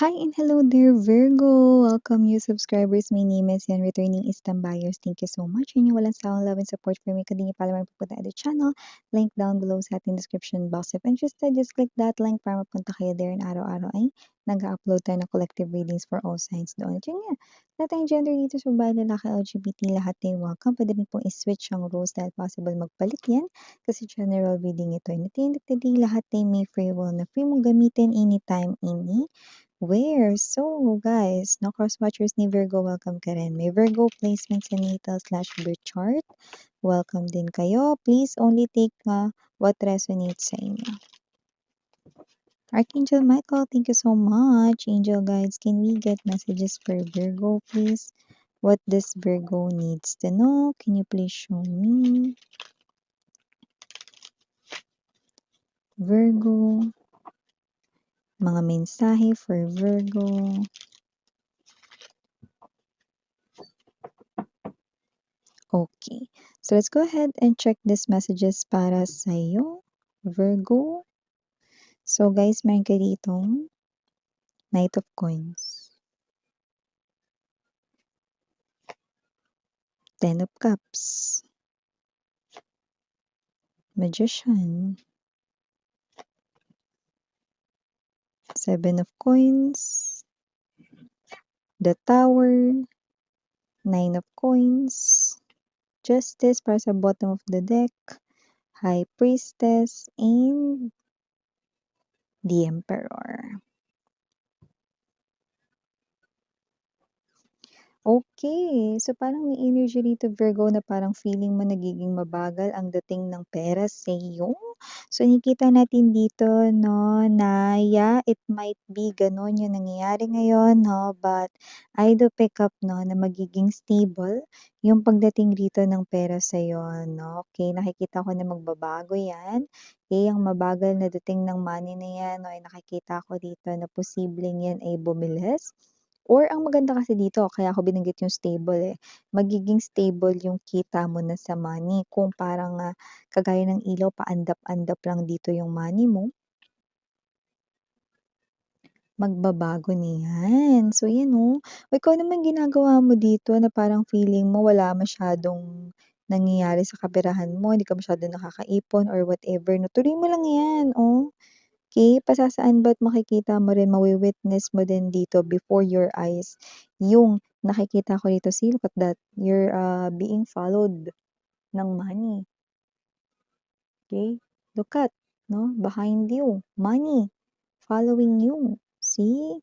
Hi and hello there, Virgo! Welcome, new subscribers. My name is Yan, returning Istam buyers. Thank you so much. Yun yung walang sawang love and support for me. Kung di niyo pa naman pupunta sa channel, link down below sa ating description box. If interested, just click that link para mapunta kayo there. And araw-araw ay nag-upload tayo ng collective readings for all signs doon. At yun nga, lahat tayong gender dito sa bahay, lalaki, LGBT, lahat ay welcome. Pwede rin pong i-switch ang rules dahil possible magpalit yan. Kasi general reading ito. And at the end of the day, lahat ay may free will na free mong gamitin anytime, where? So, guys, no cross-watchers ni Virgo, welcome ka rin. May Virgo placements sa natal/birth chart. Welcome din kayo. Please only take what resonates sa inyo. Archangel Michael, thank you so much. Angel guides, can we get messages for Virgo, please? What this Virgo needs to know? Can you please show me? Virgo. Mga mensahe for Virgo. Okay, so let's go ahead and check these messages para sa'yo, Virgo. So guys, meron kayo ditong Knight of Coins, Ten of Cups, Magician, Seven of Coins, the Tower, Nine of Coins, Justice para sa bottom of the deck, High Priestess, and the Emperor. Okay, so parang may energy dito, Virgo, na parang feeling mo nagiging mabagal ang dating ng pera sa iyo. So nakikita natin dito, no, na yeah, it might be gano'n yung nangyayari ngayon, no, but I do pick up, no, na magiging stable yung pagdating rito ng pera sa iyo, no. Okay, nakikita ko na magbabago yan. Okay, ang mabagal na dating ng money na yan, no, ay nakikita ko dito na posibleng yan ay bumilis. Or ang maganda kasi dito, kaya ako binanggit yung stable, magiging stable yung kita mo na sa money. Kung parang kagaya ng ilaw, paandap-andap lang dito yung money mo, magbabago niyan. So yan o. Ikaw naman ginagawa mo dito na parang feeling mo wala masyadong nangyayari sa kaperahan mo, hindi ka masyadong nakakaipon or whatever. No, tuloy mo lang yan, oh. Okay, pasasaan ba't makikita mo rin, mawi-witness mo din dito before your eyes yung nakikita ko dito, see, look at that, you're being followed ng money. Okay, look at, no, behind you, money, following you, see?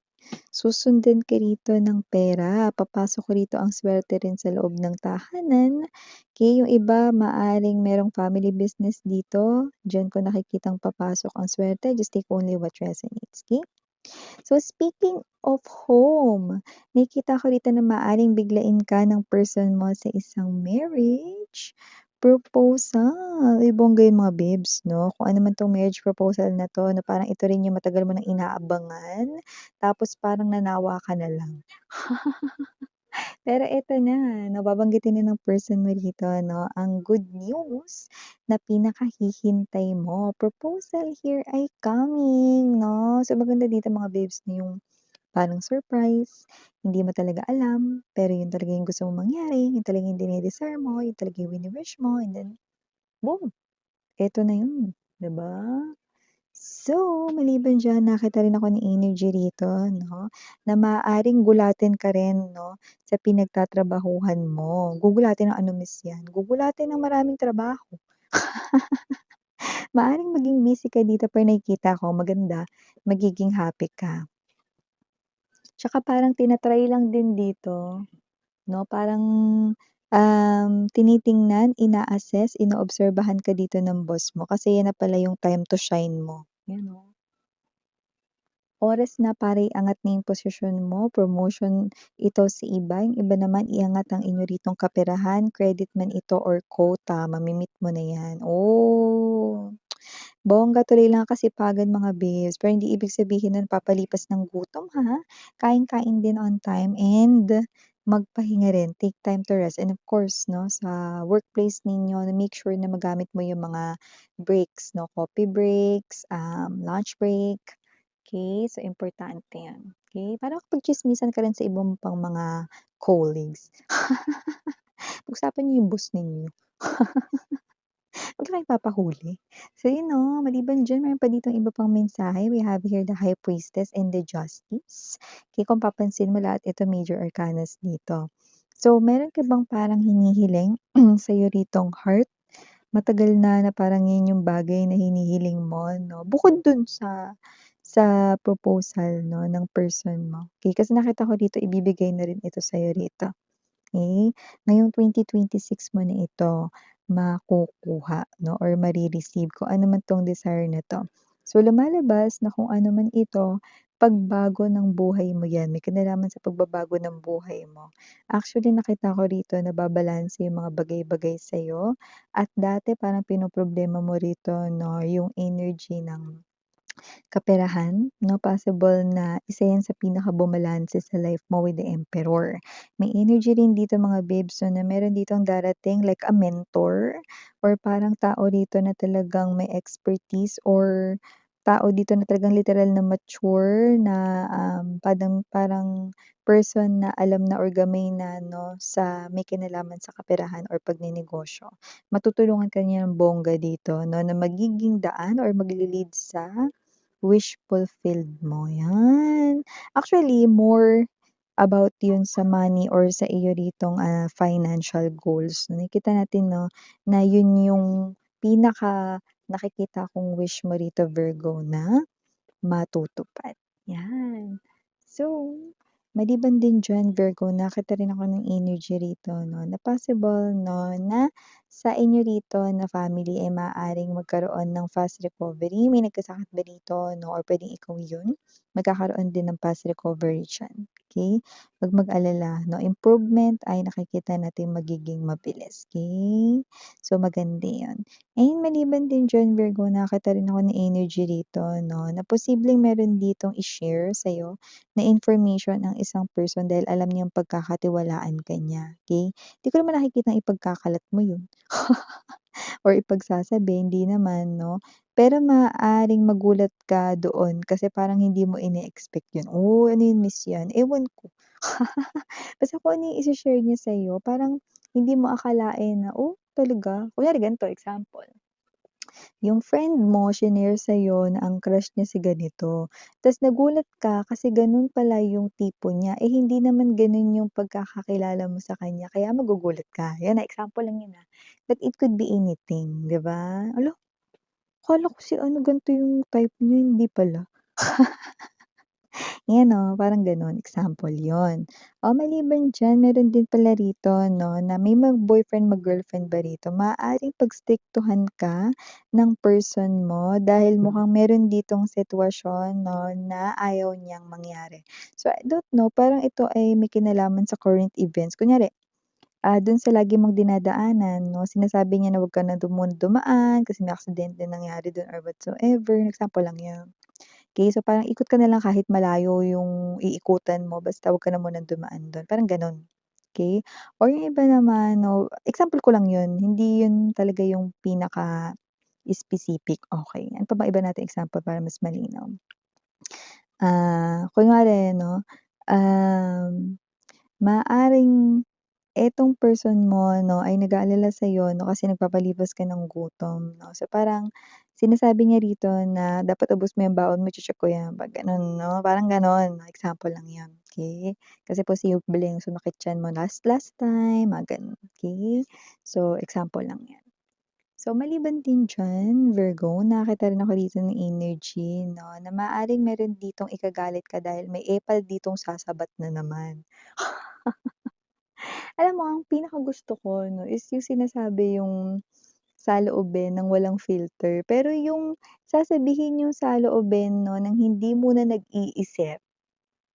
Susundin ka rito ng pera, papasok rito ang swerte rin sa loob ng tahanan. Okay, yung iba maaring merong family business dito, diyan ko nakikitang papasok ang swerte, just take only what resonates, okay? So speaking of home, nakikita ko dito na maaring biglain ka ng person mo sa isang marriage proposal. Uy, bongga yung mga babes, no? Kung ano man 'tong marriage proposal na 'to, na parang ito rin yung matagal mo nang inaabangan, tapos parang nanawa ka na lang. Pero eto na, babanggitin na ng person mo dito, no, ang good news na pinakahihintay mo. Proposal here ay coming, no? So maganda dito mga babes na yung parang surprise, hindi mo talaga alam, pero yun talaga yung gusto mong mangyari, yun talaga yung dinedesire mo, yun talaga yung wini-wish mo, and then, boom! Eto na yun, 'di ba? So, maliban diyan, nakita rin ako ng energy rito, no, na maaaring gulatin ka rin, no, sa pinagtatrabahuhan mo. Gugulatin ng ano, miss 'yan, gugulatin ng maraming trabaho. Maaaring maging busy ka dito pero nakikita ko maganda, magiging happy ka. Tsaka parang tina-try lang din dito, no, parang, tinitingnan, ina-assess, inoobserbahan ka dito ng boss mo kasi yan na pala yung time to shine mo, yan, oh. Oras na para iangat na yung posisyon mo, promotion ito sa iba, yung iba naman iangat ang inyo ritong kaperahan, credit man ito or quota, mamimit mo na yan. Oh, bongga, tuloy lang ang kasipagan mga babes, pero hindi ibig sabihin nun papalipas ng gutom ha. Kain-kain din on time and magpahinga rin, take time to rest. And of course 'no, sa workplace ninyo na make sure na magamit mo yung mga breaks 'no, coffee breaks, lunch break, okey? So, importante 'yan, okey? Para makapagtsismisan ka rin sa ibang pang mga colleagues. Pag-usapan niyo yung boss ninyo. Huwag na kayong papahuli. So yun 'no, maliban diyan meron pa ditong iba pang mensahe. We have here the High Priestess and the Justice. Kaya kung papansin mo lahat ito major arcanas dito. So meron ka bang parang hinihiling sa'yo ritong heart? Matagal na parang yun yung bagay na hinihiling mo 'no, bukod dun sa proposal 'no, ng person mo. Okey, kasi nakita ko dito ibibigay na rin ito sa'yo rito. Eh, ngayong 2026 mo na ito makukuha 'no or mare-receive kung ano man 'tong desire na 'to. So, lumalabas na kung ano man ito, pagbago ng buhay mo 'yan, may kinalaman sa pagbabago ng buhay mo. Actually, nakita ko rito nababalanse yung mga bagay-bagay sa'yo at dati parang pinoproblema mo rito 'no, yung energy ng kaperahan 'no, possible na isa 'yan sa pinakabumalanse sa life mo with the Emperor. May energy rin dito mga babes 'no, na meron ditong darating like a mentor or parang tao dito na talagang may expertise or tao dito na talagang literal na mature na, parang parang person na alam na or gamay na 'no, sa may kinalaman sa kaperahan or pagnenegosyo. Matutulungan ka niya ng bongga dito 'no, na magiging daan or magle-lead sa wish fulfilled mo, 'yan. Actually, more about 'yun sa money or sa iyo ritong, financial goals. Nakikita natin 'no, na 'yun yung pinaka nakikita kong wish mo rito Virgo na matutupad, 'yan. So, maliban din diyan Virgo, nakita rin ako ng energy rito 'no, na possible 'no, na sa inyo rito na family ay maaaring magkaroon ng fast recovery. May nagkasakit ba dito 'no, or puwedeng ikaw 'yun, magkakaroon din ng fast recovery diyan, okey? 'Wag mag-alala 'no, improvement ay nakikita natin magiging mabilis, okey? So, maganda 'yun. And maliban din diyan Virgo, nakakita rin ako ng energy rito 'no, na posibleng meron ditong i-share sa'yo na information ang isang person dahil alam niyang pagkakatiwalaan ka niya, okey? Di ko naman nakikitang ipagkakalat mo yun or ipagsasabi, hindi naman 'no. Pero maaaring magulat ka doon kasi parang hindi mo ine-expect yun, "Oh, ano yun miss yan?" Ewan ko. Basta kung ano yung ise-share niya sa'yo parang hindi mo akalain na, "Oh, talaga?" Kunyari ganito, example. Yung friend mo shinare sa'yo na ang crush niya si ganito, ta's nagulat ka kasi gano'n pala yung tipo niya, eh, hindi naman gano'n yung pagkakakilala mo sa kanya kaya magugulat ka. 'Yan, example lang 'yun, but it could be anything, 'di ba? Hala, akala ko si ano ganito yung type niya, hindi pala. 'Yan oh, parang gano'n, example 'yun. O maliban diyan meron din pala rito 'no, na may mag-boyfriend, mag-girlfriend ba rito, maaaring pagstriktuhan ka ng person mo dahil mukhang meron ditong sitwasyon 'no, na ayaw niyang mangyari. So, I don't know, parang ito ay may kinalaman sa current events. Kunyari, dun sa lagi mong dinadaanan 'no, sinasabi niya na wag ka na dun muna dumaan kasi may aksidente nangyari dun or whatsoever, example lang 'yan. Okey, so parang ikot ka na lang kahit malayo yung iikutan mo basta wag ka na munang dumaan dun, parang gano'n, okey? Or yung iba naman 'no, example ko lang yun, hindi yun talaga yung pinaka-specific, okey. Ano pa bang iba nating example para mas malinaw? Kunwari 'no, um, maaaring etong person mo 'no, ay nag-aalala sa'yo 'no, kasi nagpapalipas ka ng gutom 'no. So, parang sinasabi niya rito na, "Dapat ubos mo 'yang baon mo, che-check ko 'yan." 'Pag gano'n 'no, parang gano'n. Example lang 'yun, okey? Kasi posibleng sumakit tiyan mo last last time, mga gano'n, okey? So, example lang 'yan. So, maliban din diyan, Virgo, nakakita rin ako dito ng energy 'no, na maaaring meron ditong ikagalit ka dahil may epal ditong sasabat na naman. Alam mo ang pinakagusto ko 'no, is yung sinasabi yung saloobin ng walang filter. Pero yung sasabihin yung saloobin 'no, ng hindi muna nag-iisip.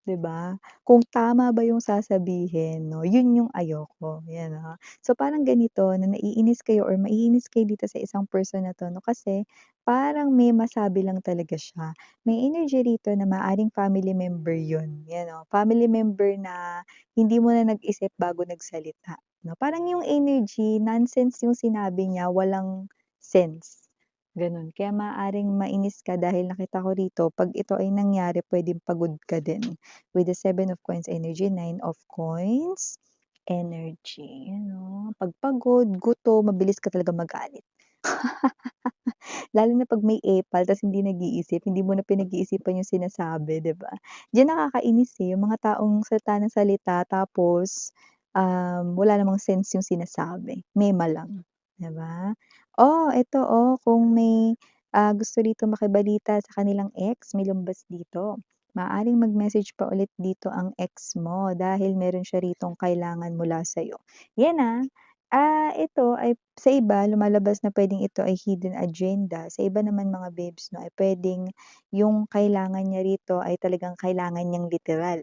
'Di ba? Kung tama ba yung sasabihin 'no, yun yung ayoko, 'yan, So, parang ganito na naiinis kayo or maiinis kayo dito sa isang person na 'to 'no, kasi parang may masabi lang talaga siya. May energy rito na maaaring family member yun, 'yan, family member na hindi muna nag-isip bago nagsalita 'no. Parang yung energy nonsense yung sinabi niya, walang sense. gano'n. Kaya maaaring mainis ka dahil nakita ko rito 'pag ito ay nangyari puwedeng pagod ka din. With the Seven of Coins energy, Nine of Coins energy, 'Pag pagod, gutom, mabilis ka talagang magalit. Lalo na 'pag may epal ta's hindi nag-iisip, hindi mo na pinag-iisipan yung sinasabi, 'di ba? Diyan nakakainis, yung mga taong salita ng salita tapos, wala namang sense yung sinasabi, mema lang, 'di ba? Eto, kung may, gusto dito makibalita sa kanilang ex, may lumabas dito. Maaaring mag-message pa ulit dito ang ex mo dahil meron siya ritong kailangan mula sa'yo. 'Yan, ito ay sa iba lumalabas na puwedeng ito ay hidden agenda, sa iba naman mga babes 'no, ay puwedeng yung kailangan niya rito ay talagang kailangan niyang literal.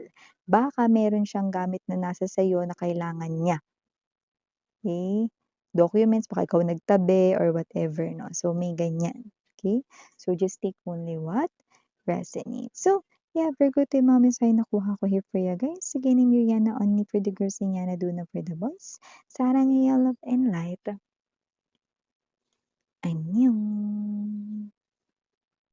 Baka meron siyang gamit na nasa sa'yo na kailangan niya, okey? Documents, baka ikaw nagtabi or whatever 'no, so may ganyan, okey? So just take only what resonates. So, yeah, Virgo, ito yung mga mensahe nakuha ko here for you guys. Again, I'm Miriana, only for the girls and Yana, Duna for the boys. Sarang, love and light.